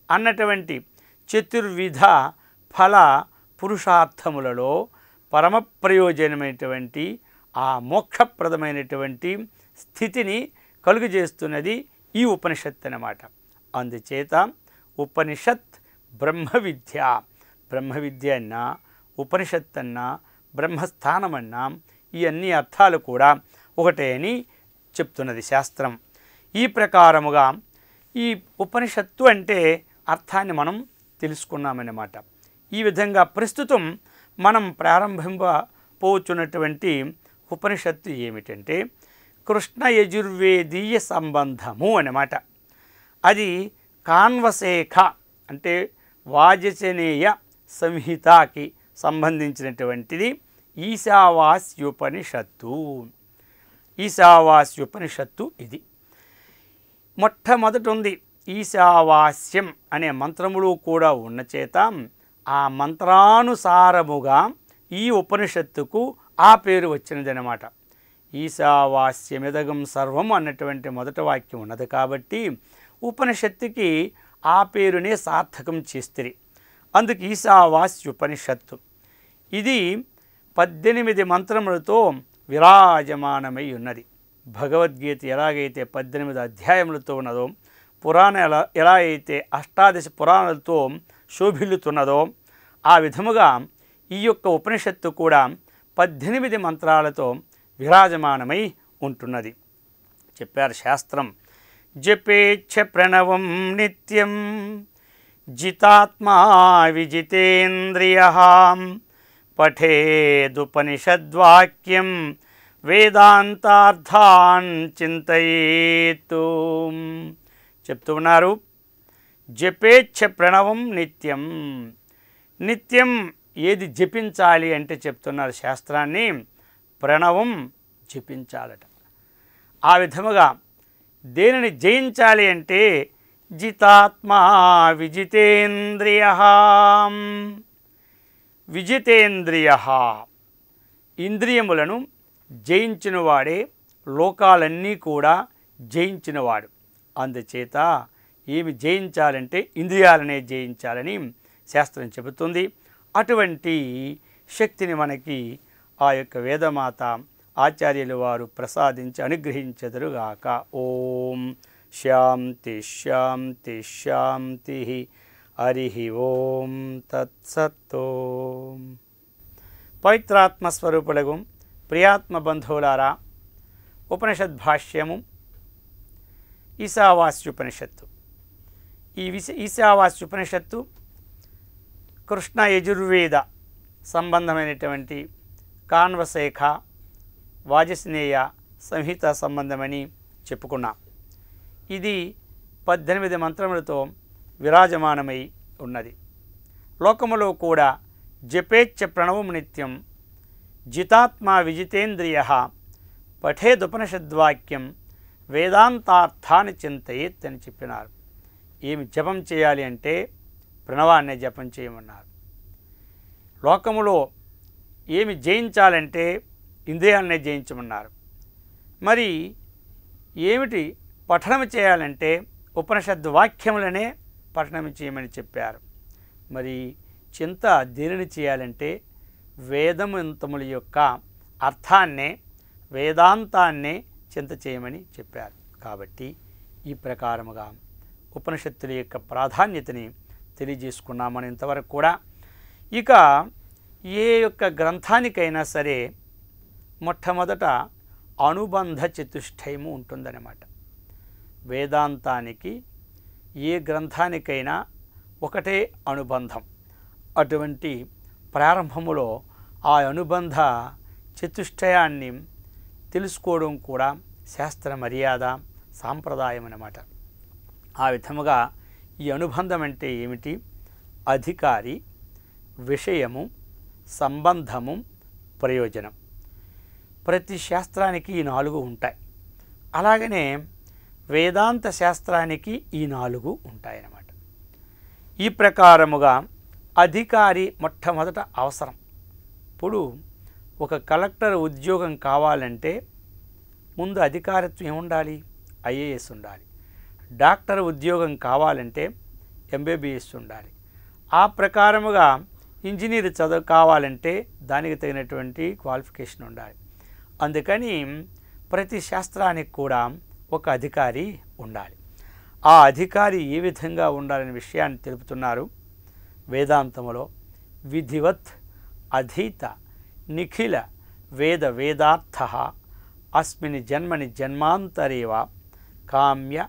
అన్నటువంటి చతుర్విధ ఫల పురుషార్థములలో పరమ ప్రయోజనమైనటువంటి ఆ మోక్షప్రదమైనటువంటి స్థితిని కలుగజేస్తున్నది ఈ ఉపనిషత్తు అన్నమాట. అందుచేత ఉపనిషత్ బ్రహ్మ విద్య, బ్రహ్మ విద్య అన్నా ఉపనిషత్ అన్నా బ్రహ్మస్థానమన్నా ఈ అన్ని అర్థాలు కూడా ఒకటే అని చెప్తున్నది శాస్త్రం. ఈ ప్రకారముగా ఈ ఉపనిషత్తు అంటే అర్థాన్ని మనం తెలుసుకున్నామన్నమాట. ఈ విధంగా ప్రస్తుతం మనం ప్రారంభింపబోతున్నటువంటి ఉపనిషత్తు ఏమిటంటే కృష్ణ యజుర్వేదీయ సంబంధము అన్నమాట. అది కాన్వశేఖ అంటే వాజసనేయ సంహితకి సంబంధించినటువంటిది ఈశావాస్యోపనిషత్తు. ఈశావాస్యోపనిషత్తు ఇది మొట్టమొదట ఉంది. ఈశావాస్యం అనే మంత్రములు కూడా ఉన్న చేత ఆ మంత్రానుసారముగా ఈ ఉపనిషత్తుకు ఆ పేరు వచ్చినదనమాట. ఈశావాస్యమిదగం సర్వం అన్నటువంటి మొదటి వాక్యం ఉన్నది కాబట్టి ఉపనిషత్తుకి ఆ పేరునే సార్థకం చేస్తుంది. అందుకు ఈశావాస్యోపనిషత్తు. ఇది 18 మంత్రములతో విరాజమానమై ఉన్నది. భగవద్గీత ఎలాగైతే 18 అధ్యాయములతో ఉన్నదో, పురాణ ఎలా అయితే 18 పురాణాలతో శోభిల్లుతున్నదో ఆ విధముగా ఈ యొక్క ఉపనిషత్తు కూడా 18 మంత్రాలతో విరాజమానమై ఉంటున్నది. చెప్పారు శాస్త్రం. జపేచ్ఛ ప్రణవం నిత్యం జితాత్మా విజితేంద్రియః పఠేదుపనిషద్వాక్యం వేదాంతార్థాన్ చింతయేతు. చెప్తూ ఉన్నారు. జపేచ్ఛ ప్రణవం నిత్యం. నిత్యం ఏది జపించాలి అంటే చెప్తున్నారు శాస్త్రాన్ని, ప్రణవం జపించాలట. ఆ విధముగా దేనిని జయించాలి అంటే జితాత్మా విజితేంద్రియః. విజితేంద్రియః ఇంద్రియములను జయించినవాడే లోకాలన్నీ కూడా జయించినవాడు. అందుచేత ఏమి జయించాలంటే ఇంద్రియాలనే జయించాలని శాస్త్రం చెబుతుంది. అటువంటి శక్తిని మనకి ఆ యొక్క వేదమాత ఆచార్యుల వారు ప్రసాదించి అనుగ్రహించెదరుగాక. ఓం శాంతి శాంతి శాంతి. హరి ఓం తత్సత్. పవిత్రాత్మస్వరూపులకు ప్రియాత్మ బంధువులారా, ఉపనిషద్భాష్యము ఈశావాస్యోపనిషత్తు. ఈ ఈశావాస్యోపనిషత్తు కృష్ణ యజుర్వేద సంబంధమైనటువంటి కాన్వశేఖ వాజస్నేయ సంహిత సంబంధమని చెప్పుకున్నాం. ఇది 18 మంత్రములతో విరాజమానమై ఉన్నది. లోకములో కూడా జపేచ్ఛ ప్రణవం నిత్యం జితాత్మా విజితేంద్రియః పఠేదుపనిషద్వాక్యం వేదాంతార్థాన్ని చింతయేత్ అని చెప్పినారు. ఏమి జపం చేయాలి అంటే ప్రణవాన్నే జపం చేయమన్నారు. లోకములో ఏమి జయించాలంటే ఇంద్రియాలనే జయించమన్నారు. మరి ఏమిటి పఠనం చేయాలంటే ఉపనిషద్ వాక్యములనే పఠనం చేయమని చెప్పారు. మరి చింత దేనిని చేయాలంటే వేదమంతముల యొక్క అర్థాన్నే వేదాంతాన్నే చింత చేయమని చెప్పారు. కాబట్టి ఈ ప్రకారముగా ఉపనిషత్తుల యొక్క ప్రాధాన్యతని తెలియజేసుకున్నామని ఇంతవరకు కూడా. ఇక ఏ యొక్క గ్రంథానికైనా సరే మొట్టమొదట అనుబంధ చతుష్టయము ఉంటుందన్నమాట. వేదాంతానికి ఏ గ్రంథానికైనా ఒకటే అనుబంధం. అటువంటి ప్రారంభములో ఆ అనుబంధ చతుష్టయాన్ని తెలుసుకోవడం కూడా శాస్త్ర మర్యాద సాంప్రదాయం అన్నమాట. ఆ విధముగా ఈ అనుబంధం అంటే ఏమిటి? అధికారి, విషయము, సంబంధము, ప్రయోజనం. ప్రతి శాస్త్రానికి ఈ 4 ఉంటాయి. అలాగనే వేదాంత శాస్త్రానికి ఈ 4 ఉంటాయన్నమాట. ఈ ప్రకారముగా అధికారి మొట్టమొదట అవసరం. ఇప్పుడు ఒక కలెక్టర్ ఉద్యోగం కావాలంటే ముందు అధికారత్వం ఏముండాలి? ఐఏఎస్ ఉండాలి. డాక్టర్ ఉద్యోగం కావాలంటే ఎంబీబీఎస్ ఉండాలి. ఆ ప్రకారముగా ఇంజనీర్ చదువు కావాలంటే దానికి తగినటువంటి క్వాలిఫికేషన్ ఉండాలి. అందుకని ప్రతి శాస్త్రానికి కూడా ఒక అధికారి ఉండాలి. ఆ అధికారి ఏ విధంగా ఉండాలనే విషయాన్ని తెలుపుతున్నారు వేదాంతములో. విధివత్ అధీత నిఖిల వేద వేదార్థః అస్మిన్ జన్మని జన్మాంతరేవ కామ్య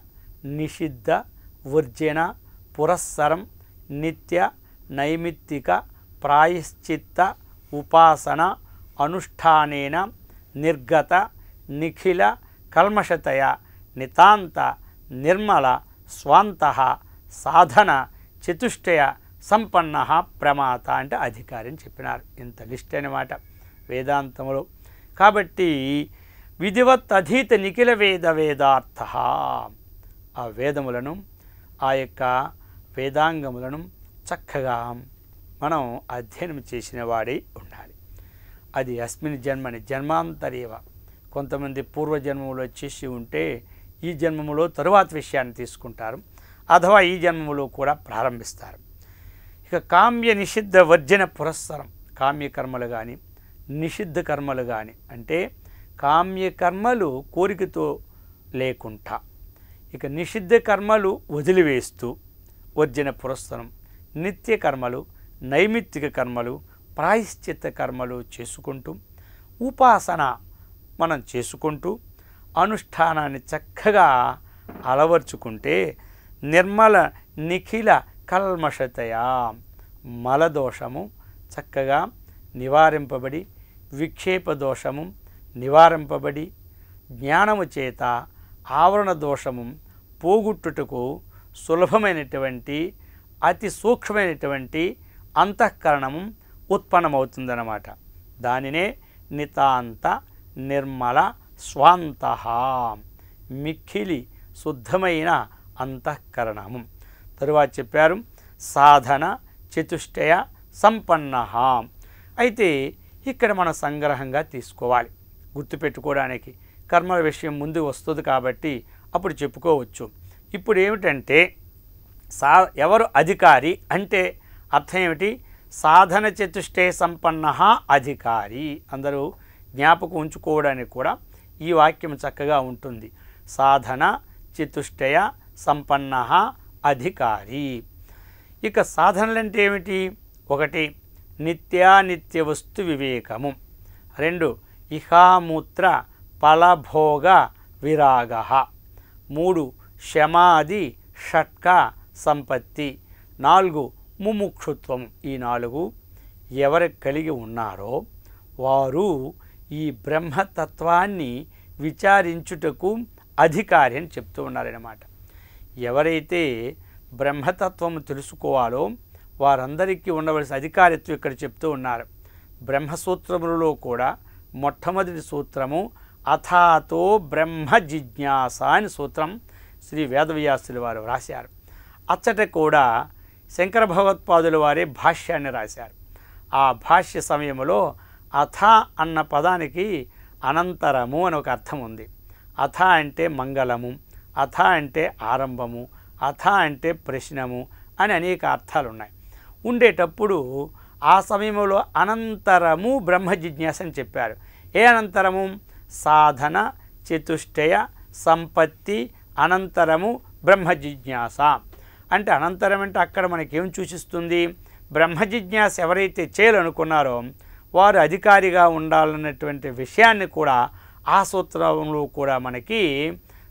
నిషిద్ధ వర్జన పురస్సరం నిత్య నైమిత్తిక ప్రాయశ్చిత్త ఉపాసన అనుష్ఠానేన నిర్గత నిఖిల కల్మషతయ నితాంత నిర్మల స్వాంతః సాధన చతుష్టయ సంపన్న ప్రమాత అంటే అధికారి అని చెప్పినారు. ఇంత లిస్ట్ అన్నమాట వేదాంతములో. కాబట్టి విధివత్ అధీత నిఖిల వేద వేదార్థ, ఆ వేదములను ఆ యొక్క వేదాంగములను చక్కగా మనం అధ్యయనం చేసిన వాడై ఉండాలి. అది అస్మిన్ జన్మని జన్మాంతరేవ, కొంతమంది పూర్వజన్మములో చేసి ఉంటే ఈ జన్మములో తరువాత విషయాన్ని తీసుకుంటారు, అథవా ఈ జన్మములో కూడా ప్రారంభిస్తారు. ఇక కామ్య నిషిద్ధ వర్జన పురస్సరం, కామ్యకర్మలు కానీ నిషిద్ధ కర్మలు కానీ, అంటే కామ్యకర్మలు కోరికతో లేకుండా ఇక నిషిద్ధ కర్మలు వదిలివేస్తూ వర్జన పురస్సరం నిత్య కర్మలు నైమిత్తిక కర్మలు ప్రాయశ్చిత్త కర్మలు చేసుకుంటూ ఉపాసన మనం చేసుకుంటూ అనుష్ఠానాన్ని చక్కగా అలవర్చుకుంటే నిర్మల నిఖిల కల్మషతయా, మలదోషము చక్కగా నివారింపబడి విక్షేప దోషము నివారింపబడి జ్ఞానము చేత ఆవరణ దోషము పోగొట్టుటకు సులభమైనటువంటి అతి సూక్ష్మమైనటువంటి అంతఃకరణము ఉత్పన్నమవుతుందన్నమాట. దానినే నితాంత నిర్మల స్వాంతః, మిక్కిలి శుద్ధమైన అంతఃకరణము. తరువాత చెప్పారు సాధన చతుష్టయ సంపన్న. అయితే ఇక్కడ మనం సంగ్రహంగా తీసుకోవాలి, గుర్తుపెట్టుకోవడానికి. కర్మల విషయం ముందు వస్తుంది కాబట్టి అప్పుడు చెప్పుకోవచ్చు. ఇప్పుడు ఏమిటంటే ఎవరు అధికారి అంటే అర్థం ఏమిటి? సాధన చతుష్టయ సంపన్న అధికారి. అందరూ జ్ఞాపకం ఉంచుకోవడానికి కూడా ఈ వాక్యం చక్కగా ఉంటుంది. సాధన చతుష్టయ సంపన్న అధికారి. ఇక సాధనలంటే ఏమిటి? ఒకటి నిత్యానిత్య వస్తు వివేకము, రెండు ఇహామూత్ర ఫలభోగ విరాగ, మూడు శమాది షట్క సంపత్తి, నాలుగు ముముక్షుత్వం. ఈ నాలుగు ఎవరు కలిగి ఉన్నారో వారు ఈ బ్రహ్మతత్వాన్ని విచారించుటకు అధికారి అని చెప్తూ ఉన్నారన్నమాట. ఎవరైతే బ్రహ్మతత్వము తెలుసుకోవాలో వారందరికీ ఉండవలసిన అధికారిత్వం ఇక్కడ చెప్తూ ఉన్నారు. బ్రహ్మసూత్రములలో కూడా మొట్టమొదటి సూత్రము అథాతో బ్రహ్మ జిజ్ఞాస అని సూత్రం శ్రీ వేదవ్యాసులు వారు రాశారు. అచ్చట కూడా శంకర భగవత్పాదుల వారే భాష్యాన్ని రాశారు. ఆ భాష్య సమయంలో అథ అన్న పదానికి అనంతరము అని ఒక అర్థం ఉంది. అథ అంటే మంగళము, అథ అంటే ఆరంభము, అథ అంటే ప్రశ్నము అని అనేక అర్థాలు ఉన్నాయి. ఉండేటప్పుడు ఆ సమయంలో అనంతరము బ్రహ్మ జిజ్ఞాస అని చెప్పారు. ఏ అనంతరము? సాధన చతుష్టయ సంపత్తి అనంతరము బ్రహ్మ జిజ్ఞాస. అంటే అనంతరం అంటే అక్కడ మనకేం సూచిస్తుంది? బ్రహ్మ జిజ్ఞాస ఎవరైతే చేయాలనుకున్నారో వారు అధికారిగా ఉండాలన్నటువంటి విషయాన్ని కూడా ఆ సూత్రంలో కూడా మనకి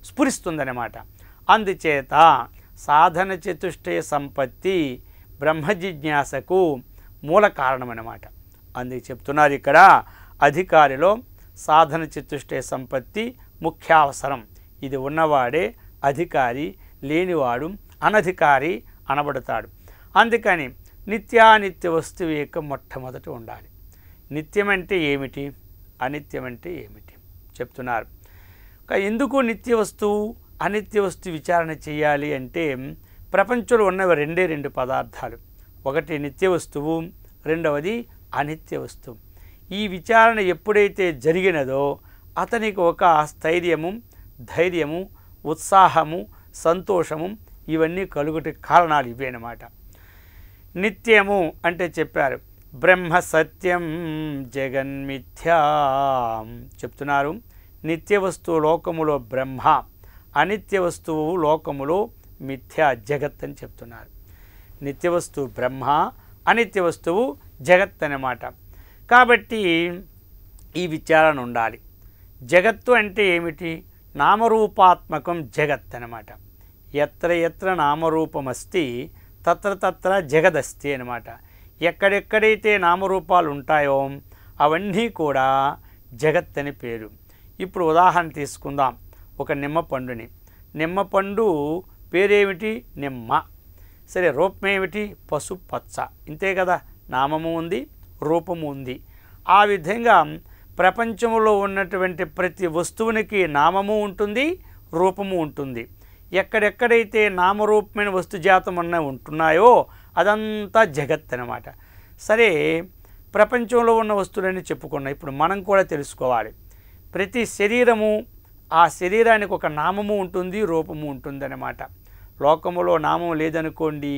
స్ఫురిస్తుందన్నమాట. అందుచేత సాధన చతుష్టయ సంపత్తి బ్రహ్మ జిజ్ఞాసకు మూల కారణమన్నమాట. అందుకే చెప్తున్నారు ఇక్కడ అధికారిలో సాధన చతుష్టయ సంపత్తి ముఖ్యావసరం. ఇది ఉన్నవాడే అధికారి, లేనివాడు అనధికారి అనబడతాడు. అందుకని నిత్యానిత్య వస్తు వివేకం మొట్టమొదట ఉండాలి. నిత్యం అంటే ఏమిటి, అనిత్యం అంటే ఏమిటి చెప్తున్నారు. ఎందుకు నిత్య వస్తువు అనిత్య వస్తువు విచారణ చేయాలి అంటే ప్రపంచంలో ఉన్నవి రెండు పదార్థాలు. ఒకటి నిత్య వస్తువు, రెండవది అనిత్య వస్తువు. ఈ విచారణ ఎప్పుడైతే జరిగినదో అతనికి ఒక స్థైర్యము, ధైర్యము, ఉత్సాహము, సంతోషము ఇవన్నీ కలుగుటకు కారణాలు ఇవే అన్నమాట. నిత్యము అంటే చెప్పారు, బ్రహ్మ సత్యం జగన్మిథ్యా చెప్తున్నారు. నిత్య వస్తువు లోకములో బ్రహ్మ, అనిత్య వస్తువు లోకములో మిథ్యా జగత్ అని చెప్తున్నారు. నిత్య వస్తువు బ్రహ్మ, అనిత్య వస్తువు జగత్ అన్నమాట. కాబట్టి ఈ విచారణ ఉండాలి. జగత్తు అంటే ఏమిటి? నామరూపాత్మకం జగత్ అన్నమాట. ఎత్ర ఎత్ర నామరూపమస్తి తత్ర తత్ర జగదస్తి అన్నమాట. ఎక్కడెక్కడైతే నామరూపాలు ఉంటాయో అవన్నీ కూడా జగత్ అని పేరు. ఇప్పుడు ఉదాహరణ తీసుకుందాం. ఒక నిమ్మ పండుని, నిమ్మ పండు పేరేమిటి? నిమ్మ. సరే, రూపం ఏమిటి? పసుపచ్చ. ఇంతే కదా, నామము ఉంది, రూపము ఉంది. ఆ విధంగా ప్రపంచంలో ఉన్నటువంటి ప్రతి వస్తువునికి నామము ఉంటుంది, రూపము ఉంటుంది. ఎక్కడెక్కడైతే నామరూపమైన వస్తుజాతం ఉంటున్నాయో అదంతా జగత్ అన్నమాట. సరే, ప్రపంచంలో ఉన్న వస్తువులన్నీ చెప్పుకున్నాం. ఇప్పుడు మనం కూడా తెలుసుకోవాలి. ప్రతి శరీరము, ఆ శరీరానికి ఒక నామము ఉంటుంది, రూపము ఉంటుంది అన్నమాట. లోకములో నామం లేదనుకోండి,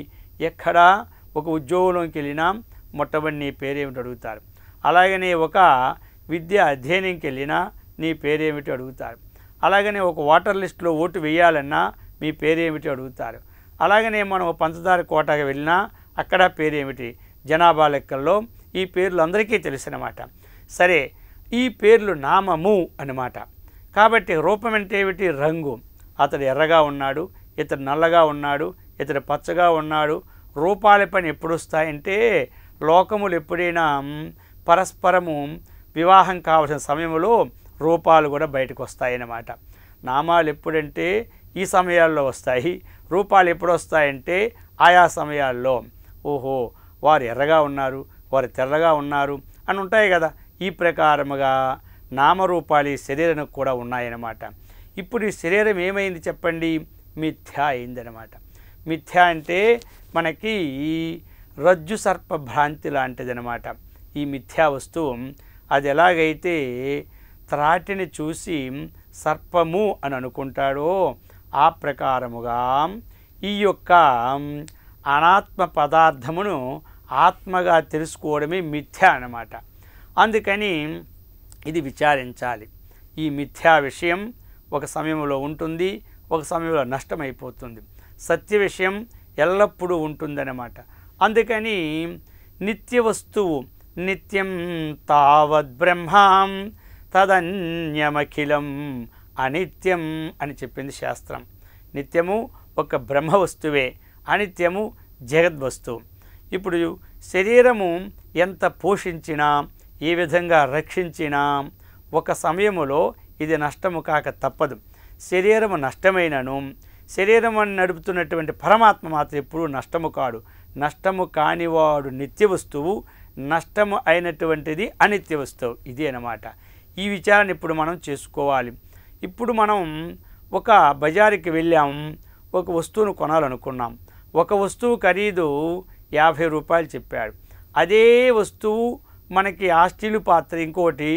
ఎక్కడా ఒక ఉద్యోగంలోకి వెళ్ళినా మొట్టమొదటి నీ పేరేమిటి అడుగుతారు. అలాగనే ఒక విద్య అధ్యయనంకి వెళ్ళినా నీ పేరేమిటి అడుగుతారు. అలాగనే ఒక ఓటర్ లిస్టులో ఓటు వేయాలన్నా మీ పేరేమిటి అడుగుతారు. అలాగనే మనం పంచదార కోటకి వెళ్ళినా అక్కడ పేరేమిటి. జనాభా లెక్కల్లో ఈ పేర్లు అందరికీ తెలుసు అన్నమాట. సరే, ఈ పేర్లు నామము అన్నమాట. కాబట్టి రూపం అంటే ఏమిటి? రంగు. అతడు ఎర్రగా ఉన్నాడు, ఇతడు నల్లగా ఉన్నాడు, ఇతడు పచ్చగా ఉన్నాడు. రూపాల పని ఎప్పుడు వస్తాయంటే లోకములు ఎప్పుడైనా పరస్పరము వివాహం కావాల్సిన సమయంలో రూపాలు కూడా బయటకు వస్తాయన్నమాట. నామాలు ఎప్పుడంటే ఈ సమయాల్లో వస్తాయి, రూపాలు ఎప్పుడు వస్తాయంటే ఆయా సమయాల్లో. ఓహో, వారు ఎర్రగా ఉన్నారు, వారు తెల్లగా ఉన్నారు అని ఉంటాయి కదా. ఈ ప్రకారముగా నామరూపాలు ఈ శరీరానికి కూడా ఉన్నాయన్నమాట. ఇప్పుడు ఈ శరీరం ఏమైంది చెప్పండి? మిథ్యా అయిందనమాట. మిథ్యా అంటే మనకి రజ్జు సర్ప భ్రాంతి లాంటిదనమాట. ఈ మిథ్యా వస్తువు అది ఎలాగైతే త్రాటిని చూసి సర్పము అని అనుకుంటాడో ఆ ప్రకారముగా ఈ యొక్క అనాత్మ పదార్థమును ఆత్మగా తెలుసుకోవడమే మిథ్యా అన్నమాట. అందుకని ఇది విచారించాలి. ఈ మిథ్యా విషయం ఒక సమయంలో ఉంటుంది, ఒక సమయంలో నష్టమైపోతుంది. సత్య విషయం ఎల్లప్పుడూ ఉంటుందన్నమాట. అందుకని నిత్య వస్తువు నిత్యం తావద్ బ్రహ్మం తదన్యమఖిలం అనిత్యం అని చెప్పింది శాస్త్రం. నిత్యము ఒక బ్రహ్మ వస్తువే, అనిత్యము జగద్వస్తువు. ఇప్పుడు శరీరము ఎంత పోషించినా, ఏ విధంగా రక్షించినా ఒక సమయములో ఇది నష్టము కాక తప్పదు. శరీరము నష్టమైనను శరీరము నడుపుతున్నటువంటి పరమాత్మ మాత్రం ఎప్పుడూ నష్టము కాడు. నష్టము కానివాడు నిత్య వస్తువు, నష్టము అయినటువంటిది అనిత్య వస్తువు. ఇది అన్నమాట. ఈ విచారణ ఇప్పుడు మనం చేసుకోవాలి. ఇప్పుడు మనం ఒక బజారుకి వెళ్ళాం, ఒక వస్తువును కొనాలనుకున్నాం. ఒక వస్తువు ఖరీదు 50 రూపాయలు చెప్పాడు. అదే వస్తువు మనకి ఆ స్టీలు పాత్ర ఇంకోటి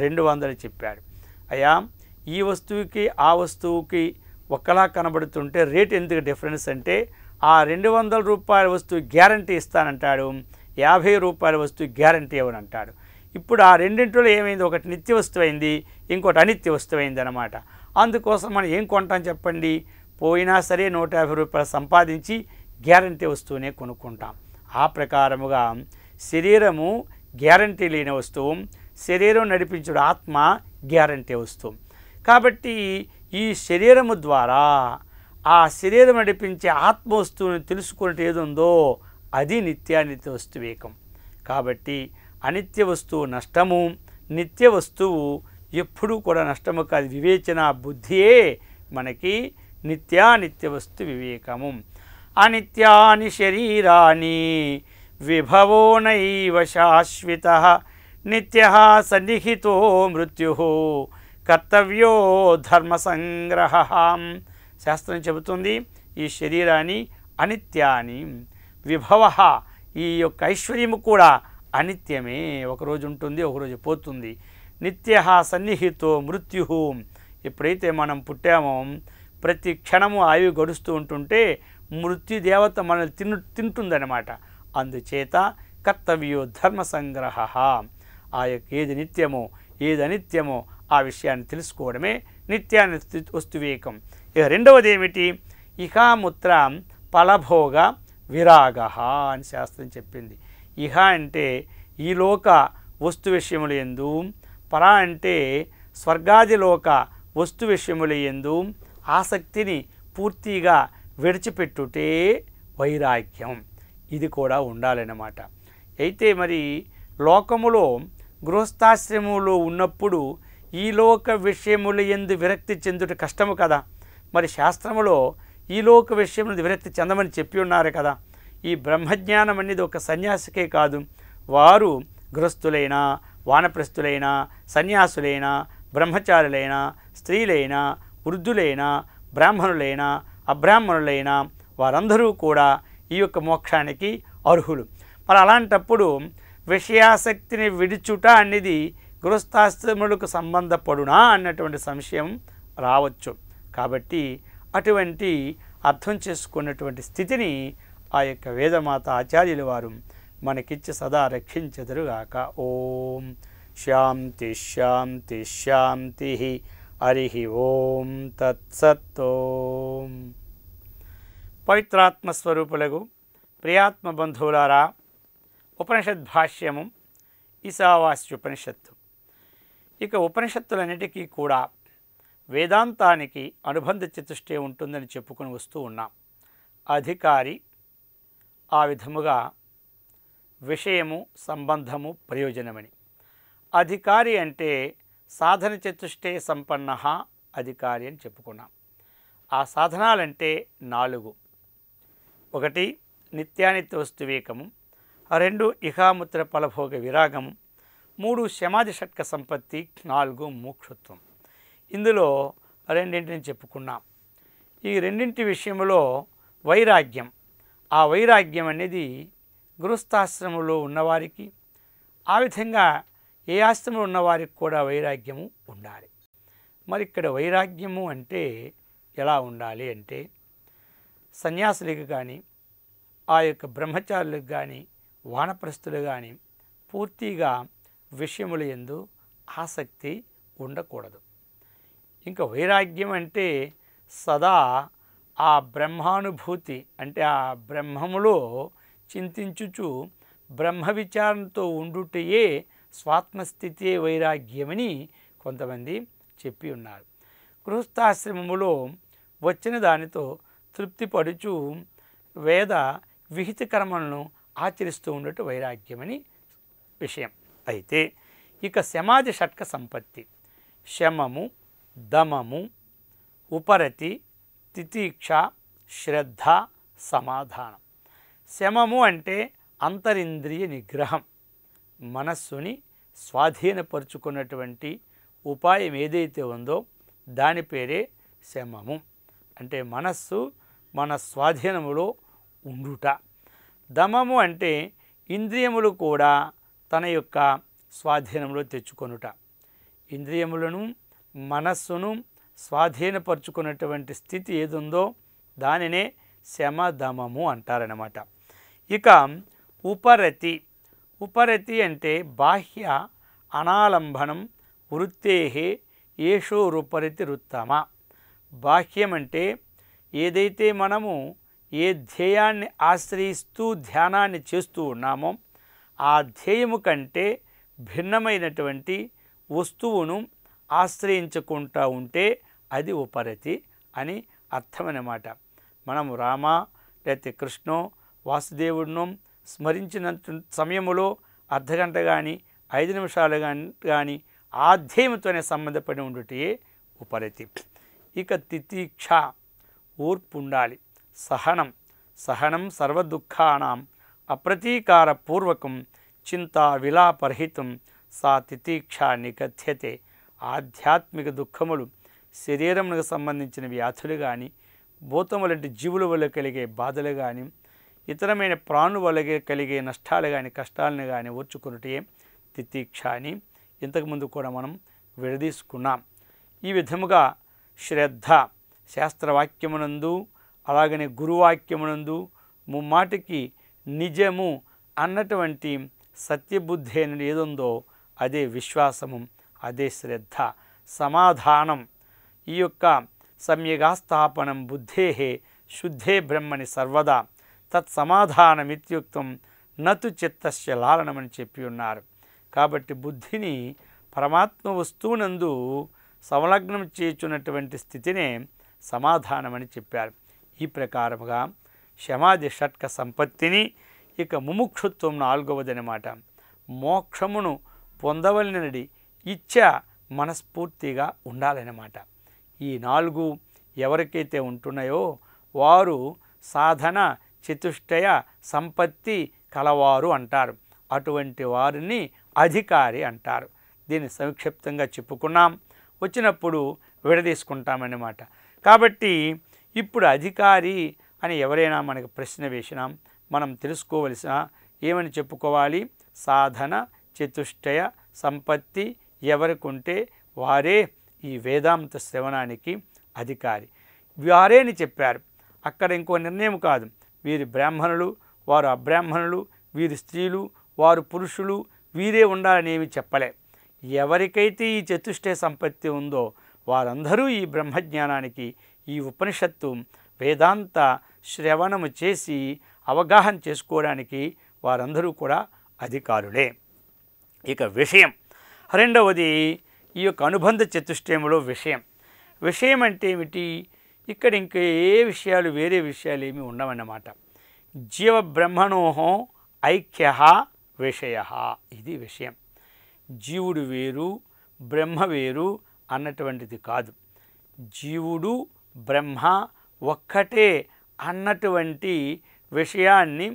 200 చెప్పాడు. అయ్యా, ఈ వస్తువుకి ఆ వస్తువుకి ఒకలా కనబడుతుంటే రేట్ ఎందుకు డిఫరెన్స్ అంటే ఆ 200 రూపాయల వస్తువు గ్యారంటీ ఇస్తానంటాడు, 50 రూపాయల వస్తువు గ్యారంటీ ఇవ్వనంటాడు. ఇప్పుడు ఆ రెండింటిలో ఏమైంది? ఒకటి నిత్య వస్తువు అయింది, ఇంకోటి అనిత్య వస్తువు అయింది అన్నమాట. అందుకోసం మనం ఏం కొంటాం చెప్పండి? పోయినా సరే 150 రూపాయలు సంపాదించి గ్యారంటీ వస్తువునే కొనుక్కుంటాం. ఆ ప్రకారముగా శరీరము గ్యారంటీ లేని వస్తువు, శరీరం నడిపించుడు ఆత్మ గ్యారంటీ వస్తువు. కాబట్టి ఈ శరీరము ద్వారా ఆ శరీరం నడిపించే ఆత్మ వస్తువుని తెలుసుకున్నట్టు ఏది ఉందో అది నిత్యానిత్య వస్తువేకం. కాబట్టి అనిత్య వస్తువు నష్టము, నిత్య వస్తువు ఎప్పుడూ కూడా నష్టము కాదు. వివేచన బుద్ధియే మనకి నిత్యానిత్య వస్తు వివేకము. అనిత్యాని శరీరాని విభవో నైవ శాశ్వతః నిత్యః సన్నిహితో మృత్యుః కర్తవ్యో ధర్మ సంగ్రహః. శాస్త్రం చెబుతుంది ఈ శరీరాన్ని అనిత్యాని, విభవ ఈ యొక్క ఐశ్వర్యము కూడా అనిత్యమే. ఒకరోజు ఉంటుంది, ఒకరోజు పోతుంది. నిత్యః సన్నిహితో మృత్యుః. ఎప్పుడైతే మనం పుట్టామో ప్రతి క్షణము ఆయువు గడుస్తూ ఉంటుంటే మృత్యుదేవత మనల్ని తింటుందన్నమాట. అందుచేత కర్తవ్యో ధర్మ సంగ్రహ. ఆ యొక్క ఏది నిత్యమో ఏది అనిత్యమో ఆ విషయాన్ని తెలుసుకోవడమే నిత్యాని వస్తువేకం. ఇక రెండవది ఏమిటి? ఇహాముత్ర ఫలభోగ విరాగ అని శాస్త్రం చెప్పింది. ఇహ అంటే ఈ లోక వస్తు విషయముల యందు, పర అంటే స్వర్గాదిలోక వస్తు విషయముల యందు ఆసక్తిని పూర్తిగా విడిచిపెట్టుటే వైరాగ్యం. ఇది కూడా ఉండాలన్నమాట. అయితే మరి లోకములో గృహస్థాశ్రమంలో ఉన్నప్పుడు ఈ లోక విషయముల యందు విరక్తి చెందుట కష్టము కదా. మరి శాస్త్రములో ఈ లోక విషయములందు విరక్తి చెందమని చెప్పి ఉన్నారు కదా. ఈ బ్రహ్మజ్ఞానం అనేది ఒక సన్యాసికే కాదు, వారు గృహస్థులైనా, వానప్రస్థులైనా, సన్యాసులైనా, బ్రహ్మచారులైనా, స్త్రీలైనా, వృద్ధులైనా, బ్రాహ్మణులైనా, అబ్రాహ్మణులైనా వారందరూ కూడా ఈ యొక్క మోక్షానికి అర్హులు. మరి అలాంటప్పుడు విషయాసక్తిని విడిచుట అనేది గృహస్థాశ్రములకు సంబంధపడునా అన్నటువంటి సంశయం రావచ్చు. కాబట్టి అటువంటి అర్థం చేసుకున్నటువంటి స్థితిని ఆ యొక్క వేదమాత ఆచార్యుల వారు మనకిచ్చి సదా రక్షించెదరుగాక. ఓం శాంతి శాంతి శాంతి. హరి ఓం తత్సత్. ఓం. పవిత్రాత్మస్వరూపులకు ప్రియాత్మ బంధువులారా, ఉపనిషద్ భాష్యము ఈశావాస్యోపనిషత్తు. ఇక ఉపనిషత్తులన్నిటికీ కూడా వేదాంతానికి అనుబంధ చతుష్టయం ఉంటుందని చెప్పుకొని వస్తూ ఉన్నాం. అధికారి ఆ విధముగా విషయము, సంబంధము, ప్రయోజనమని. అధికారి అంటే సాధన చతుష్టయ సంపన్న అధికారి అని చెప్పుకున్నాం. ఆ సాధనాలంటే 4. 1 నిత్యానిత్య వస్తువేకము, 2 ఇహాముత్ర ఫలభోగ విరాగము, 3 శమాధి షట్క సంపత్తి, 4 మోక్షత్వం. ఇందులో రెండింటిని చెప్పుకున్నాం. ఈ రెండింటి విషయంలో వైరాగ్యం, ఆ వైరాగ్యం అనేది గృహస్థాశ్రమంలో ఉన్నవారికి, ఆ విధంగా ఏ ఆశ్రమంలో ఉన్నవారికి కూడా వైరాగ్యము ఉండాలి. మరి ఇక్కడ వైరాగ్యము అంటే ఎలా ఉండాలి అంటే, సన్యాసులకు కానీ, ఆ యొక్క బ్రహ్మచారులకు కానీ, వానప్రస్థులు కానీ పూర్తిగా విషయముల యందు ఆసక్తి ఉండకూడదు. ఇంకా వైరాగ్యం అంటే సదా ఆ బ్రహ్మానుభూతి, అంటే ఆ బ్రహ్మములో చింతించుచు బ్రహ్మ విచారంతో ఉండుటయే స్వాత్మస్థితే వైరాగ్యమని కొంతమంది చెప్పి ఉన్నారు. గృహస్థాశ్రమములో వచ్చిన దానితో తృప్తి పడుచు వేద విహిత కర్మలను ఆచరిస్తూ ఉండటం వైరాగ్యమని విషయం. అయితే ఇక శమాధి షట్క సంపత్తి, శమము, దమము, ఉపరతి, తితీక్ష, శ్రద్ధ, సమాధానం. శమము అంటే అంతరింద్రియ నిగ్రహం, మనస్సుని స్వాధీనపరుచుకున్నటువంటి ఉపాయం ఏదైతే ఉందో దాని పేరే శమము. అంటే మనస్సు మన స్వాధీనములో ఉండుట. దమము అంటే ఇంద్రియములు కూడా తన యొక్క స్వాధీనంలో తెచ్చుకొనుట. ఇంద్రియములను, మనస్సును స్వాధీనపరుచుకున్నటువంటి స్థితి ఏదుందో దానినే శమదమము అంటారన్నమాట. ఇక ఉపరతి, ఉపరతి అంటే బాహ్య అనాలంబనం వృత్తేహే ఏషోరుపరతి రుత్తమ. బాహ్యం అంటే ఏదైతే మనము ఏ ధ్యేయాన్ని ఆశ్రయిస్తూ ధ్యానాన్ని చేస్తూ ఉన్నామో ఆ ధ్యేయము కంటే భిన్నమైనటువంటి వస్తువును ఆశ్రయించుకుంటూ ఉంటే అది ఉపరతి అని అర్థమన్నమాట. మనము రామ లేకపోతే కృష్ణో వాసుదేవుడినో స్మరించిన సమయములో అర్ధగంట కానీ 5 నిమిషాలు కానీ ఆ ధ్యేయంతోనే సంబంధపడి ఉండుటే ఉపరతి. ఇక తితీక్ష, ఓర్పు ఉండాలి. సహనం, సహనం సర్వదుఃఖానాం అప్రతీకారపూర్వకం చింతా విలాపరహితం సా తితీక్ష నిగధ్యతే. ఆధ్యాత్మిక దుఃఖములు, శరీరమునకు సంబంధించిన వ్యాధులు కానీ, భూతములంటి జీవుల వల్ల కలిగే బాధలు కానీ, ఇతరమైన ప్రాణుల వల్ల కలిగే నష్టాలు కానీ, కష్టాలను కానీ ఓర్చుకున్నటే తితీక్ష అని ఇంతకుముందు కూడా మనం విడదీసుకున్నాం. ఈ విధముగా శ్రద్ధ, శాస్త్రవాక్యమునందు అలాగనే గురువాక్యమునందు ముమ్మాటికి నిజము అన్నటువంటి సత్యబుద్ధి అనేది ఏదుందో అదే విశ్వాసము, అదే శ్రద్ధ, సమాధానం. ఈ యొక్క సమ్యగాస్థాపనం బుద్ధే శుద్ధే బ్రహ్మని సర్వదా తత్సమాధానమిత్యుక్తం నతు చిత్తస్య లాలనమని చెప్పి ఉన్నారు. కాబట్టి బుద్ధిని పరమాత్మ వస్తువునందు సంలగ్నం చేయుచున్నటువంటి స్థితినే సమాధానమని చెప్పారు. ఈ ప్రకారముగా శమాది షట్క సంపత్తిని, ఇక ముముక్షుత్వం 4వదనమాట. మోక్షమును పొందవలనది ఇచ్చ మనస్ఫూర్తిగా ఉండాలన్నమాట. ఈ 4 ఎవరికైతే ఉంటున్నాయో వారు సాధన చతుష్టయ సంపత్తి కలవారు అంటారు. అటువంటి వారిని అధికారి అంటారు. దీన్ని సంక్షిప్తంగా చెప్పుకున్నాం, వచ్చినప్పుడు విడదీసుకుంటామన్నమాట. కాబట్టి ఇప్పుడు అధికారి అని ఎవరైనా మనకు ప్రశ్న వేసినాం, మనం తెలుసుకోవలసిన ఏమని చెప్పుకోవాలి? సాధన చతుష్టయ సంపత్తి ఎవరికి ఉంటే వారే ఈ వేదాంత శ్రవణానికి అధికారి, వారే అని చెప్పారు. అక్కడ ఇంకో నిర్ణయం కాదు, వీరి బ్రాహ్మణులు, వారు అబ్రాహ్మణులు, వీరి స్త్రీలు, వారు పురుషులు, వీరే ఉండాలని ఏమి చెప్పలే. ఎవరికైతే ఈ చతుష్టయ సంపత్తి ఉందో వారందరూ ఈ బ్రహ్మజ్ఞానానికి, ఈ ఉపనిషత్తు వేదాంత శ్రవణము చేసి అవగాహన చేసుకోవడానికి వారందరూ కూడా అధికారులే. ఇక విషయం రెండవది ఈ యొక్క అనుబంధ చతుష్టయంలో విషయం. విషయం అంటే ఏమిటి? ఇక్కడ ఇంకే విషయాలు, వేరే విషయాలు ఏమి ఉండవన్నమాట. జీవ బ్రహ్మణోహో ఐక్య విషయ, ఇది విషయం. జీవుడు వేరు బ్రహ్మ వేరు అన్నటువంటిది కాదు. జీవుడు బ్రహ్మ ఒక్కటే అన్నటువంటి విషయాన్ని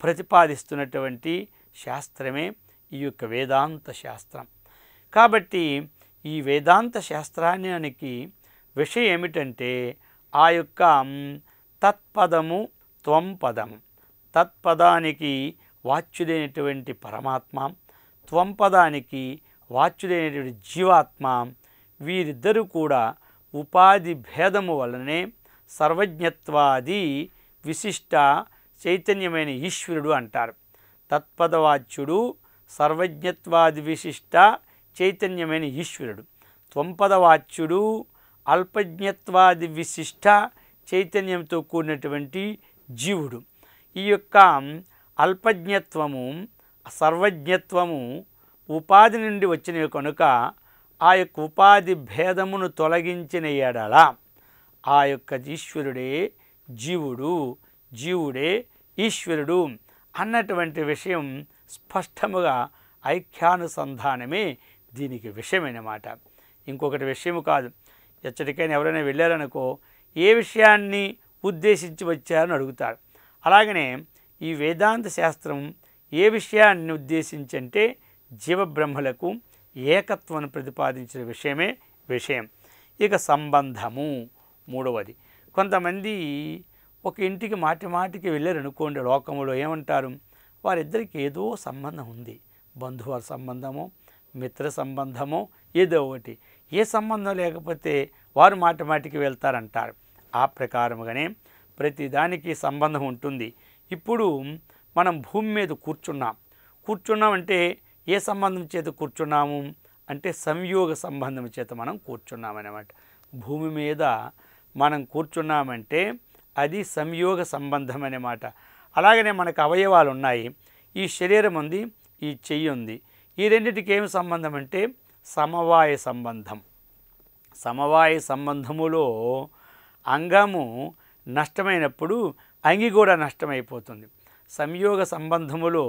ప్రతిపాదిస్తున్నటువంటి శాస్త్రమే ఈ యొక్క వేదాంత శాస్త్రం. కాబట్టి ఈ వేదాంత శాస్త్రానికి విషయం ఏమిటంటే ఆ యొక్క తత్పదము త్వం పదము. తత్పదానికి వాచ్యుడైనటువంటి పరమాత్మ, త్వం పదానికి వాచ్యుడైనటువంటి జీవాత్మ, వీరిద్దరూ కూడా ఉపాధి భేదము వలనే సర్వజ్ఞత్వాది విశిష్ట చైతన్యమైన ఈశ్వరుడు అంటారు. తత్పదవాచ్యుడు సర్వజ్ఞత్వాది విశిష్ట చైతన్యమైన ఈశ్వరుడు. త్వంపదవాచ్యుడు అల్పజ్ఞత్వాది విశిష్ట చైతన్యంతో కూడినటువంటి జీవుడు. ఈ యొక్క అల్పజ్ఞత్వము సర్వజ్ఞత్వము ఉపాధి నుండి వచ్చినవి కనుక ఆ యొక్క ఉపాధి భేదమును తొలగించిన ఎడల ఆ యొక్క ఈశ్వరుడే జీవుడు, జీవుడే ఈశ్వరుడు అన్నటువంటి విషయం స్పష్టముగా ఐక్యానుసంధానమే దీనికి విషయమన్నమాట. ఇంకొకటి విషయము కాదు. ఎచ్చటికైనా ఎవరైనా వెళ్ళారనుకో ఏ విషయాన్ని ఉద్దేశించి వచ్చారని అడుగుతారు. అలాగనే ఈ వేదాంత శాస్త్రం ఏ విషయాన్ని ఉద్దేశించంటే జీవబ్రహ్మలకు ఏకత్వాన్ని ప్రతిపాదించిన విషయమే విషయం. ఇక సంబంధము మూడవది. కొంతమంది ఒక ఇంటికి మాటి మాటికి వెళ్ళారనుకోండి, లోకంలో ఏమంటారు? వారిద్దరికి ఏదో సంబంధం ఉంది, బంధువుల సంబంధమో మిత్ర సంబంధమో ఏదో ఒకటి. ఏ సంబంధం లేకపోతే వారు మాటి మాటికి వెళ్తారంటారు. ఆ ప్రకారముగానే ప్రతిదానికి సంబంధం ఉంటుంది. ఇప్పుడు మనం భూమి మీద కూర్చున్నామంటే ఏ సంబంధం చేత కూర్చున్నాము అంటే సంయోగ సంబంధం చేత మనం కూర్చున్నామన్నమాట. భూమి మీద మనం కూర్చున్నామంటే అది సంయోగ సంబంధం అన్నమాట. అలాగనే మనకు అవయవాలు ఉన్నాయి. ఈ శరీరం ఉంది, ఈ చెయ్యి ఉంది. ఈ రెండింటికి ఏమి సంబంధం అంటే సమవాయ సంబంధం. సమవాయ సంబంధములో అంగము నష్టమైనప్పుడు అంగి కూడా నష్టమైపోతుంది. సంయోగ సంబంధములో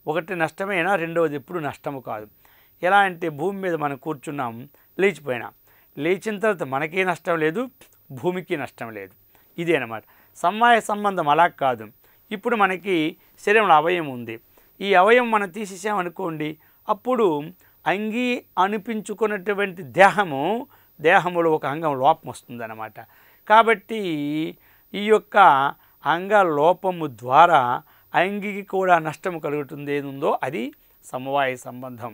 ఒకటి నష్టమైనా రెండవది ఎప్పుడు నష్టము కాదు. ఎలా అంటే భూమి మీద మనం కూర్చున్నాం, లేచిపోయినాం, లేచిన తర్వాత మనకే నష్టం లేదు, భూమికి నష్టం లేదు. ఇదే అన్నమాట సమవాయ సంబంధం. అలా కాదు. ఇప్పుడు మనకి శరీరంలో అవయవం ఉంది. ఈ అవయవం మనం తీసేసామనుకోండి, అప్పుడు అంగి అనిపించుకున్నటువంటి దేహములో ఒక అంగం లోపం వస్తుందన్నమాట. కాబట్టి ఈ యొక్క అంగ లోపము ద్వారా అంగికి కూడా నష్టం కలుగుతుంది. ఏదుందో అది సమవాయ సంబంధం.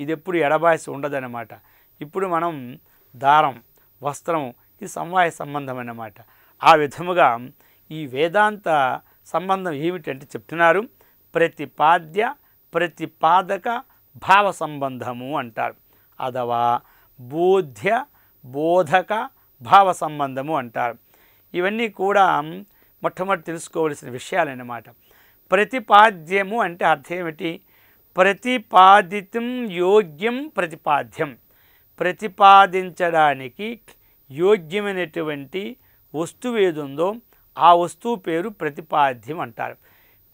ఇది ఎప్పుడు ఎడబాసి ఉండదన్నమాట. ఇప్పుడు మనం దారం, వస్త్రం, ఇది సమవాయ సంబంధం అన్నమాట. ఆ విధముగా ఈ వేదాంత సంబంధం ఏమిటంటే చెప్తున్నారు, ప్రతిపాద్య ప్రతిపాదక భావ సంబంధము అంటారు, అథవా బోధ్య బోధక భావ సంబంధము అంటారు. ఇవన్నీ కూడా మొట్టమొదటి తెలుసుకోవలసిన విషయాలన్నమాట. ప్రతిపాద్యము అంటే అర్థం ఏమిటి? ప్రతిపాదితం యోగ్యం ప్రతిపాద్యం, ప్రతిపాదించడానికి యోగ్యమైనటువంటి వస్తువు ఏదుందో ఆ వస్తువు పేరు ప్రతిపాద్యం అంటారు.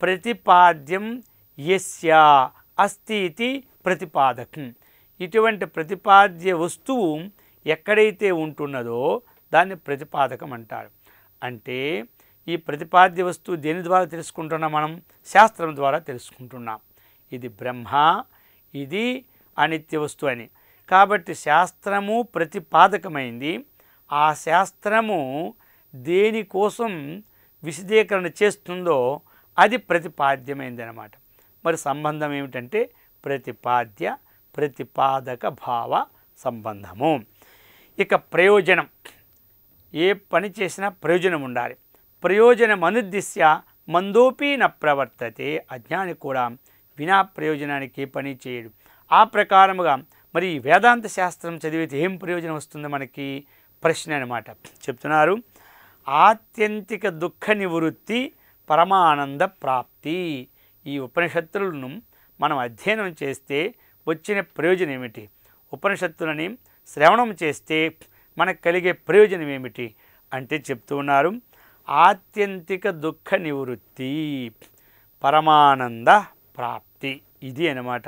ప్రతిపాద్యం యస్య అస్తి ఇతి ప్రతిపాదకం. ఇటువంటి ప్రతిపాద్య వస్తువు ఎక్కడైతే ఉంటున్నదో దాన్ని ప్రతిపాదకం అంటారు. అంటే ఈ ప్రతిపాద్య వస్తువు దేని ద్వారా తెలుసుకుంటున్నాం? మనం శాస్త్రం ద్వారా తెలుసుకుంటున్నాం. ఇది బ్రహ్మ, ఇది అనిత్య వస్తువు అని. కాబట్టి శాస్త్రము ప్రతిపాదకమైంది. ఆ శాస్త్రము దేనికోసం విశదీకరణ చేస్తుందో అది ప్రతిపాద్యమైంది అన్నమాట. మరి సంబంధం ఏమిటంటే ప్రతిపాద్య ప్రతిపాదక భావ సంబంధము. ఇక ప్రయోజనం, ఏ పని చేసినా ప్రయోజనం ఉండాలి. ప్రయోజనం అనుద్దిశ్య మందోపి న ప్రవర్తతే. అజ్ఞాని కూడా వినా ప్రయోజనానికి ఏ పని చేయడు. ఆ ప్రకారముగా మరి వేదాంత శాస్త్రం చదివితే ఏం ప్రయోజనం వస్తుందో మనకి ప్రశ్న అన్నమాట. చెప్తున్నారు, ఆత్యంతిక దుఃఖ నివృత్తి పరమానంద ప్రాప్తి. ఈ ఉపనిషత్తులను మనం అధ్యయనం చేస్తే వచ్చిన ప్రయోజనం ఏమిటి? ఉపనిషత్తులని శ్రవణం చేస్తే మనకు కలిగే ప్రయోజనం ఏమిటి అంటే చెప్తూ ఉన్నారు, ఆత్యంతిక దుఃఖ నివృత్తి పరమానంద ప్రాప్తి. ఇది అన్నమాట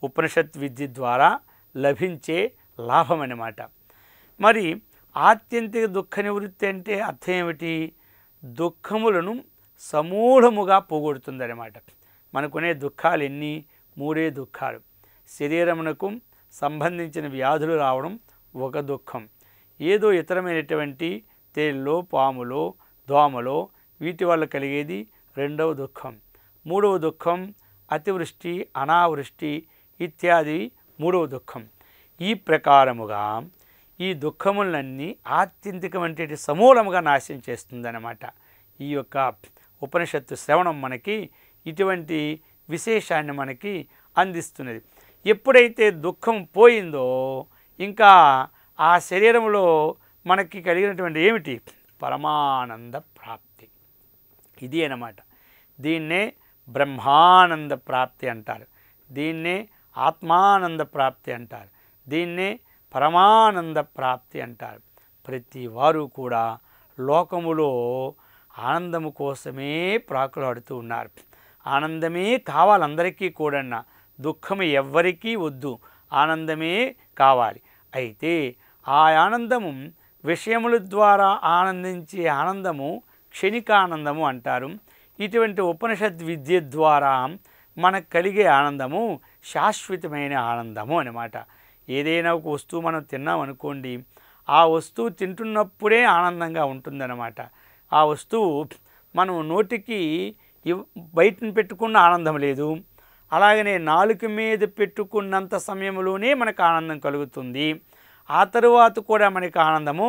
ఉపనిషత్ విద్య ద్వారా లభించే లాభం అన్నమాట. మరి ఆత్యంతిక దుఃఖ నివృత్తి అంటే అర్థం ఏమిటి? దుఃఖములను సమూలముగా పోగొడుతుందన్నమాట. మనకునే దుఃఖాలు ఎన్ని? మూడే దుఃఖాలు. శరీరమునకు సంబంధించిన వ్యాధులు రావడం ఒక దుఃఖం, ఏదో ఇతరమైనటువంటి తేళ్ళో పాములో దోమలో వీటి వల్ల కలిగేది రెండవ దుఃఖం. మూడవ దుఃఖం అతివృష్టి అనావృష్టి ఇత్యాది మూడవ దుఃఖం. ఈ ప్రకారముగా ఈ దుఃఖములన్నీ ఆత్యంతికమంటే సమూలముగా నాశనం చేస్తుందన్నమాట. ఈ యొక్క ఉపనిషత్తు శ్రవణం మనకి ఇటువంటి విశేషాన్ని మనకి అందిస్తున్నది. ఎప్పుడైతే దుఃఖం పోయిందో ఇంకా ఆ శరీరంలో మనకి కలిగినటువంటి ఏమిటి? పరమానంద ప్రాప్తి. ఇది అన్నమాట. దీన్నే బ్రహ్మానంద ప్రాప్తి అంటారు, దీన్నే ఆత్మానంద ప్రాప్తి అంటారు, దీన్నే పరమానంద ప్రాప్తి అంటారు. ప్రతి వారు కూడా లోకములో ఆనందము కోసమే ప్రాకులాడుతూ ఉన్నారు. ఆనందమే కావాలి అందరికీ కూడా, దుఃఖము ఎవ్వరికీ వద్దు, ఆనందమే కావాలి. అయితే ఆ ఆనందము విషయముల ద్వారా ఆనందించే ఆనందము క్షణికానందము అంటారు. ఇటువంటి ఉపనిషత్ విద్య ద్వారా మనకు కలిగే ఆనందము శాశ్వతమైన ఆనందము అన్నమాట. ఏదైనా ఒక వస్తువు మనం తిన్నామనుకోండి, ఆ వస్తువు తింటున్నప్పుడే ఆనందంగా ఉంటుందన్నమాట. ఆ వస్తువు మనం నోటికి బయటను పెట్టుకున్న ఆనందం లేదు, అలాగనే నాలుక మీద పెట్టుకున్నంత సమయంలోనే మనకు ఆనందం కలుగుతుంది, ఆ తరువాత కూడా మనకి ఆనందము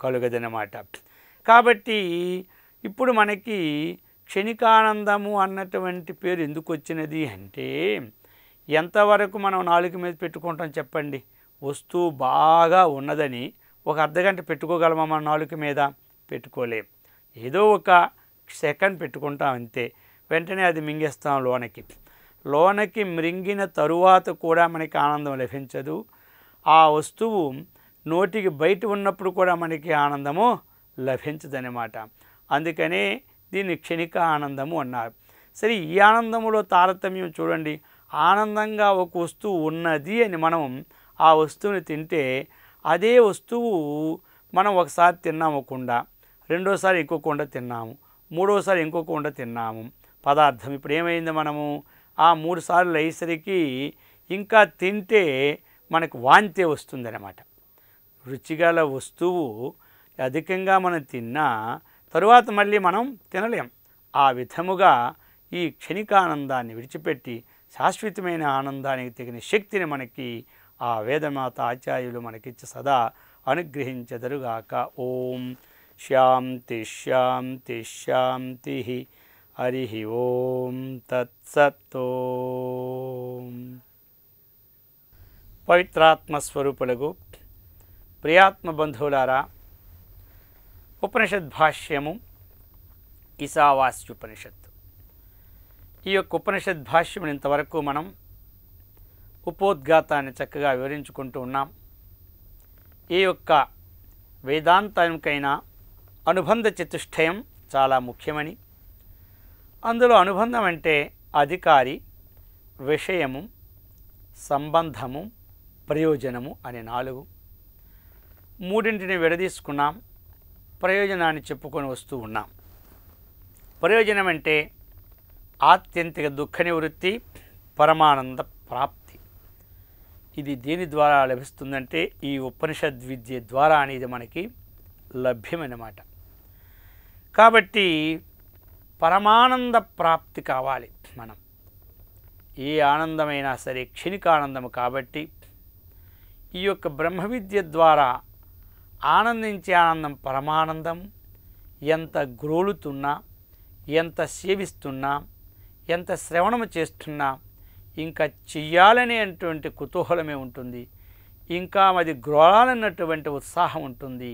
కలుగదన్నమాట. కాబట్టి ఇప్పుడు మనకి క్షణికానందము అన్నటువంటి పేరు ఎందుకు వచ్చినది అంటే, ఎంతవరకు మనం నాలుక మీద పెట్టుకుంటాం చెప్పండి? వస్తువు బాగా ఉన్నదని ఒక అర్ధగంట పెట్టుకోగలమా మన నాలుక మీద? పెట్టుకోలేం. ఏదో ఒక సెకండ్ పెట్టుకుంటాం అంతే, వెంటనే అది మింగేస్తాం లోనకి మృంగిన తరువాత కూడా మనకి ఆనందం లభించదు. ఆ వస్తువు నోటికి బయట ఉన్నప్పుడు కూడా మనకి ఆనందము లభించదన్నమాట. అందుకనే దీన్ని క్షణిక ఆనందము అన్నారు. సరే, ఈ ఆనందములో తారతమ్యం చూడండి. ఆనందంగా ఒక వస్తువు ఉన్నది అని మనం ఆ వస్తువుని తింటే, అదే వస్తువు మనం ఒకసారి తిన్నాము కుండ, రెండోసారి ఇంకో కుండ తిన్నాము, మూడోసారి ఇంకో కుండ తిన్నాము పదార్థం. ఇప్పుడు ఏమైంది? మనము ఆ 3 సార్లు అయ్యేసరికి ఇంకా తింటే మనకు వాంతి వస్తుందన్నమాట. రుచిగల వస్తువు అధికంగా మనం తిన్నా తరువాత మళ్ళీ మనం తినలేం. ఆ విధముగా ఈ క్షణికానందాన్ని విడిచిపెట్టి శాశ్వతమైన ఆనందానికి తగిన శక్తిని మనకి ఆ వేదమాత ఆచార్యులు మనకిచ్చి సదా అనుగ్రహించెదరుగాక. ఓం శాంతి శాంతి శాంతి. హరి ఓం తత్సత్. పవిత్రాత్మస్వరూపులకు ప్రియాత్మ బంధువులారా, ఉపనిషద్ భాష్యము ఈశావాస్యోపనిషత్తు. ఈ యొక్క ఉపనిషద్ భాష్యమును ఇంతవరకు మనం ఉపోద్ఘాతాన్ని చక్కగా వివరించుకుంటూ ఉన్నాం. ఈ యొక్క వేదాంతానికైనా అనుబంధ చతుష్టయం చాలా ముఖ్యమని, అందులో అనుబంధం అంటే అధికారి, విషయము, సంబంధము, ప్రయోజనము అనే 4. మూడింటిని విడదీసుకున్నాం, ప్రయోజనాన్ని చెప్పుకొని వస్తూ ఉన్నాం. ప్రయోజనం అంటే ఆత్యంతిక దుఃఖ నివృత్తి, పరమానంద ప్రాప్తి. ఇది దేని ద్వారా లభిస్తుందంటే ఈ ఉపనిషద్ విద్య ద్వారా అనేది మనకి లభ్యమన్నమాట. కాబట్టి పరమానంద ప్రాప్తి కావాలి. మనం ఏ ఆనందమైనా సరే క్షణికానందము కాబట్టి ఈ యొక్క బ్రహ్మ విద్య ద్వారా ఆనందించే ఆనందం పరమానందం. ఎంత గ్రోలుతున్నా, ఎంత సేవిస్తున్నా, ఎంత శ్రవణము చేస్తున్నా ఇంకా చెయ్యాలనేటువంటి కుతూహలమే ఉంటుంది, ఇంకా అది గ్రోలాలన్నటువంటి ఉత్సాహం ఉంటుంది.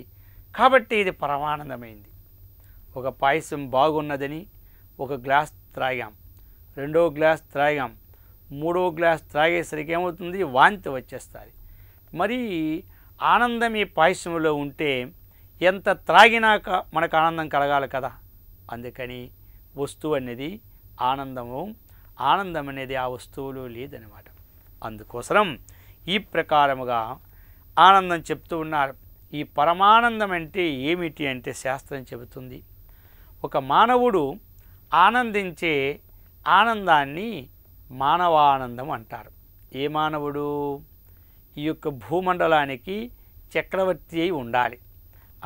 కాబట్టి ఇది పరమానందమైంది. ఒక పాయసం బాగున్నదని ఒక గ్లాస్ త్రాగాం, రెండో గ్లాస్ త్రాగాం, మూడో గ్లాస్ త్రాగేసరికి ఏమవుతుంది, వాంతి వచ్చేస్తుంది. మరి ఆనందం ఈ పాయసంలో ఉంటే ఎంత త్రాగినాక మనకు ఆనందం కలగాలి కదా. అందుకని వస్తువు అనేది ఆనందము, ఆనందం అనేది ఆ వస్తువులో లేదనమాట. అందుకోసం ఈ ప్రకారముగా ఆనందం చెప్తూ ఉన్నారు. ఈ పరమానందం అంటే ఏమిటి అంటే శాస్త్రం చెబుతుంది, ఒక మానవుడు ఆనందించే ఆనందాన్ని మానవానందం అంటారు. ఏ మానవుడు? ఈ యొక్క భూమండలానికి చక్రవర్తి అయి ఉండాలి,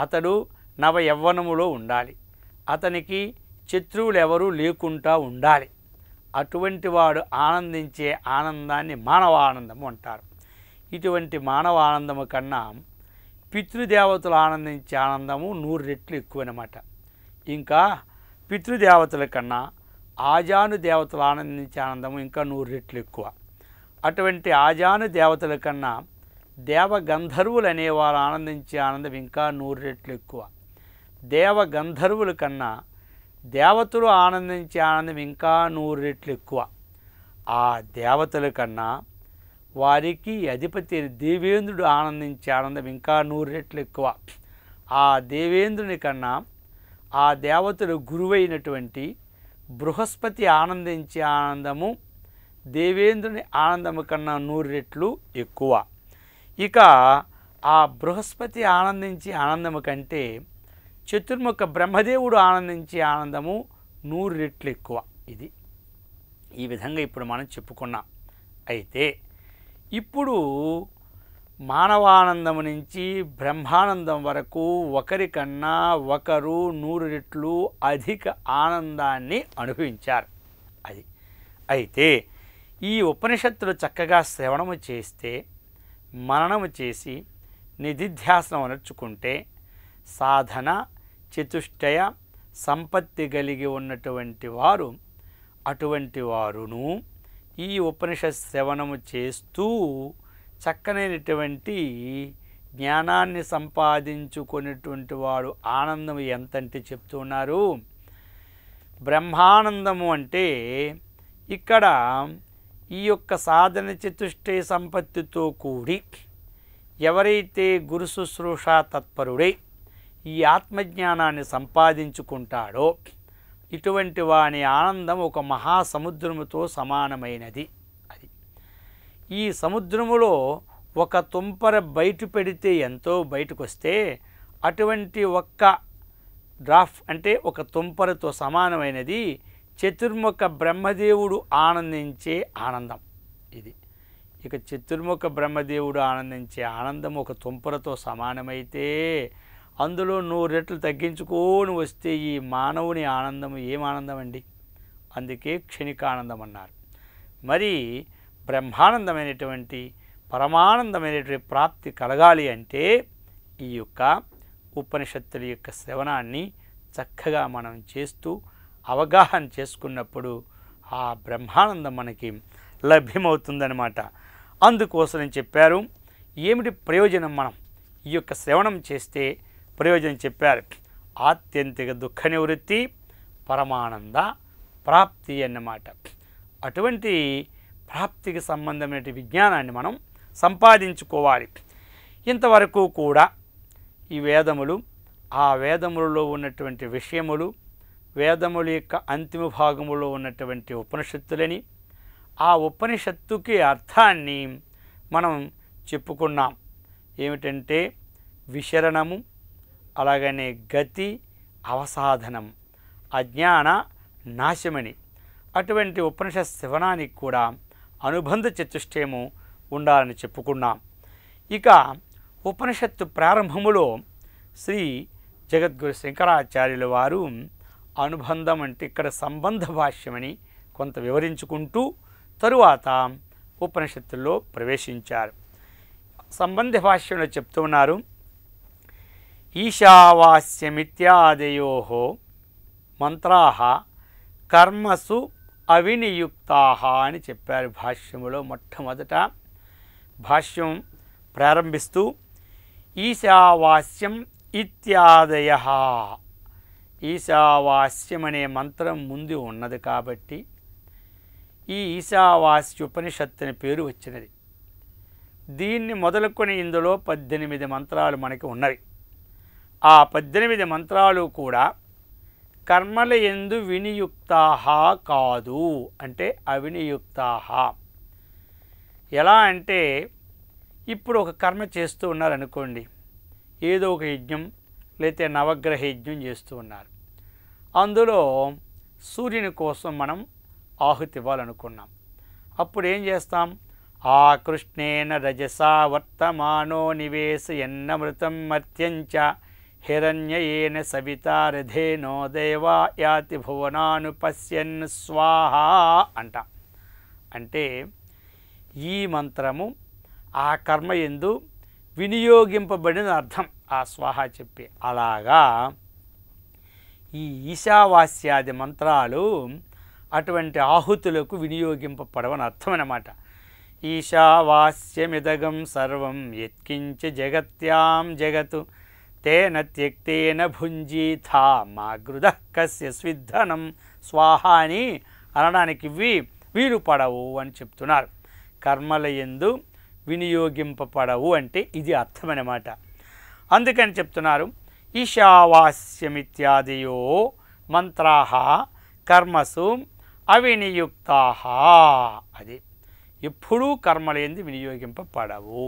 అతడు నవ యవ్వనములో ఉండాలి, అతనికి శత్రువులు ఎవరూ లేకుండా ఉండాలి. అటువంటి వాడు ఆనందించే ఆనందాన్ని మానవానందము అంటారు. ఇటువంటి మానవానందము కన్నా పితృదేవతలు ఆనందించే ఆనందము 100 రెట్లు ఎక్కువనమాట. ఇంకా పితృదేవతల కన్నా ఆజాను దేవతలు ఆనందించే ఆనందము ఇంకా 100 రెట్లు ఎక్కువ. అటువంటి ఆజాను దేవతల కన్నా దేవగంధర్వులు అనేవారు ఆనందించే ఆనందం ఇంకా 100 రెట్లు ఎక్కువ. దేవగంధర్వుల కన్నా దేవతలు ఆనందించే ఆనందం ఇంకా 100 రెట్లు ఎక్కువ. ఆ దేవతల కన్నా వారికి అధిపతి దేవేంద్రుడు ఆనందించే ఆనందం ఇంకా 100 రెట్లు ఎక్కువ. ఆ దేవేంద్రుని కన్నా ఆ దేవతలు గురువైనటువంటి బృహస్పతి ఆనందించే ఆనందము దేవేంద్రుని ఆనందము కన్నా 100 రెట్లు ఎక్కువ. ఇక ఆ బృహస్పతి ఆనందించే ఆనందము కంటే చతుర్ముఖ బ్రహ్మదేవుడు ఆనందించే ఆనందము 100 రెట్లు ఎక్కువ. ఇది ఈ విధంగా ఇప్పుడు మనం చెప్పుకున్నాం. అయితే ఇప్పుడు మానవానందము నుంచి బ్రహ్మానందం వరకు ఒకరికన్నా ఒకరు 100 రెట్లు అధిక ఆనందాన్ని అనుభవించారు. అది అయితే ఈ ఉపనిషత్తులు చక్కగా శ్రవణము చేస్తే, మననము చేసి నిధిధ్యాసనం అనర్చుకుంటే సాధన చతుష్టయ సంపత్తి కలిగి ఉన్నటువంటి వారు, అటువంటి వారును ఈ ఉపనిషత్ శ్రవణము చేస్తూ చక్కనైనటువంటి జ్ఞానాన్ని సంపాదించుకునేటువంటి వాడు ఆనందం ఎంతంటే చెప్తున్నారు. బ్రహ్మానందము అంటే ఇక్కడ ఈ యొక్క సాధన చతుష్టయ సంపత్తితో కూడి ఎవరైతే గురు శుశ్రూష తత్పరుడై ఈ ఆత్మజ్ఞానాన్ని సంపాదించుకుంటాడో ఇటువంటి వాని ఆనందం ఒక మహాసముద్రముతో సమానమైనది. అది ఈ సముద్రములో ఒక తుంపర బయట పెడితే ఎంతో బయటకు వస్తే అటువంటి ఒక్క డ్రాఫ్ట్ అంటే ఒక తుంపరతో సమానమైనది చతుర్ముఖ బ్రహ్మదేవుడు ఆనందించే ఆనందం. ఇది ఇక చతుర్ముఖ బ్రహ్మదేవుడు ఆనందించే ఆనందం ఒక తుంపరతో సమానమైతే అందులో 100 రెట్లు తగ్గించుకొని వస్తే ఈ మానవుని ఆనందం ఏం ఆనందం అండి? అందుకే క్షణికానందం అన్నారు. మరి బ్రహ్మానందమైనటువంటి పరమానందమైనటువంటి ప్రాప్తి కలగాలి అంటే ఈ యొక్క ఉపనిషత్తుల యొక్క శ్రవణాన్ని చక్కగా మనం చేస్తూ అవగాహన చేసుకున్నప్పుడు ఆ బ్రహ్మానందం మనకి లభ్యమవుతుందన్నమాట. అందుకోసం చెప్పారు ఏమిటి ప్రయోజనం, మనం ఈ యొక్క శ్రవణం చేస్తే ప్రయోజనం చెప్పారు. ఆత్యంతిక దుఃఖ నివృత్తి, పరమానంద ప్రాప్తి అన్నమాట. అటువంటి ప్రాప్తికి సంబంధమైన విజ్ఞానాన్ని మనం సంపాదించుకోవాలి. ఇంతవరకు కూడా ఈ వేదములు, ఆ వేదములలో ఉన్నటువంటి విషయములు, వేదముల యొక్క అంతిమ భాగములో ఉన్నటువంటి ఉపనిషత్తులని, ఆ ఉపనిషత్తుకి అర్థాన్ని మనం చెప్పుకున్నాం. ఏమిటంటే విశరణము, అలాగనే గతి, అవసాధనం, అజ్ఞాన నాశమని. అటువంటి ఉపనిషత్ శ్రవణానికి కూడా అనుబంధ చతుష్టయము ఉండాలని చెప్పుకున్నాం. ఇక ఉపనిషత్తు ప్రారంభములో శ్రీ జగద్గురు శంకరాచార్యుల వారు అనుబంధం అంటే ఇక్కడ సంబంధ భాష్యమని కొంత వివరించుకుంటూ తరువాత ఉపనిషత్తుల్లో ప్రవేశించారు. సంబంధ భాష్యంలో చెప్తూ ఉన్నారు, ఈశావాస్యమిత్యాదయో మంత్రాః కర్మసు అవినియుక్తాః అని చెప్పారు. భాష్యములో మొట్టమొదట భాష్యం ప్రారంభిస్తూ ఈశావాస్యం ఇత్యాదయః, ఈశావాస్యం అనే మంత్రం ముందు ఉన్నది కాబట్టి ఈ ఈశావాస్య ఉపనిషత్తు అనే పేరు వచ్చినది. దీన్ని మొదలుకొని ఇందులో 18 మంత్రాలు మనకి ఉన్నవి. ఆ 18 మంత్రాలు కూడా కర్మల యందు వినియుక్తాః కాదు, అంటే అవినియుక్తాః. ఎలా అంటే ఇప్పుడు ఒక కర్మ చేస్తూ ఉన్నారనుకోండి, ఏదో ఒక యజ్ఞం లేతే నవగ్రహ యజ్ఞం చేస్తూ ఉన్నారు. అందులో సూర్యుని కోసం మనం ఆహుతి ఇవ్వాలనుకున్నాం. అప్పుడు ఏం చేస్తాం, ఆ కృష్ణేన రజసా వర్తమానో నివేశయన్నమృతం మర్త్యంచ హిరణ్యయేన సవితారథేనో దేవా యాతి భువనాను పశ్యన్ స్వాహా అంట. అంటే ఈ మంత్రము ఆ కర్మ యందు వినియోగింపబడిన అర్థం ఆ స్వాహ చెప్పి. అలాగా ఈ ఈశావాస్యాది మంత్రాలు అటువంటి ఆహుతులకు వినియోగింపబడవని అర్థం అన్నమాట. ఈశావాస్యమిదగం సర్వం యత్కించ జగత్యాం జగతు తేన త్యక్తేన భుంజీథా మా గృధః కస్య స్విద్ధనం స్వాహ అని అనడానికి వీలు పడవు అని చెప్తున్నారు. కర్మల యందు వినియోగింపబడవు అంటే ఇది అర్థమన్నమాట. అందుకని చెప్తున్నారు ఈశావాస్యమిత్యాదయో మంత్రాః కర్మసు అవినియుక్తాః. అది ఎప్పుడూ కర్మల యందు వినియోగింపబడవు.